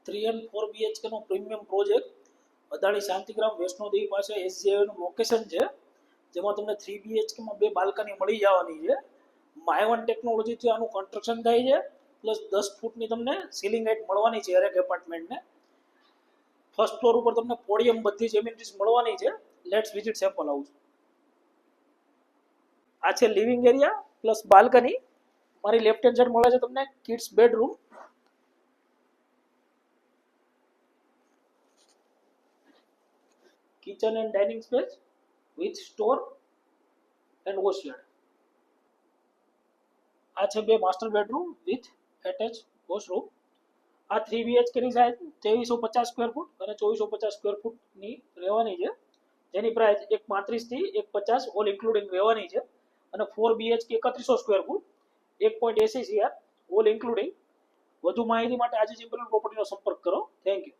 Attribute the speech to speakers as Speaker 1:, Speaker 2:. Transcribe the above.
Speaker 1: 3 and 4 BHK નો premium project Adani Shantigram Vaishnodevi પાસે SGI નું લોકેશન છે, જેમાં તમને 3 BHK માં 2 બાલ્કની મળી જવાની છે. માયવન ટેકનોલોજીથી આનું કન્સ્ટ્રક્શન થાય છે, પ્લસ 10 ફૂટની તમને સીલિંગ હાઇટ મળવાની છે હરેક એપાર્ટમેન્ટને. ફર્સ્ટ ફ્લોર ઉપર તમને પોડિયમ બધી જ એમિનિટીઝ મળવાની છે. Let's visit sample house. આ છે લિવિંગ એરિયા પ્લસ બાલ્કની. મારી લેફ્ટ હેન્ડ સાઈડ મળે છે તમને kids bedroom. Kitchen and dining space with store and washyard. આ છે 2 master bedroom with attach washroom. આ 3 BHK ની સાઇઝ 2350 સ્ક્વેર ફૂટ અને 2450 સ્ક્વેર ફૂટની રહેવાની છે, જેની પ્રાઇસ 135 થી 150 ઓલ ઇન્ક્લુડિંગ રહેવાની છે. અને 4 BHK 3100 square foot 1.80 CR all including. વધુ માહિતી માટે આજે જ ઇમ્પેરિયલ પ્રોપર્ટીનો સંપર્ક કરો. Thank you.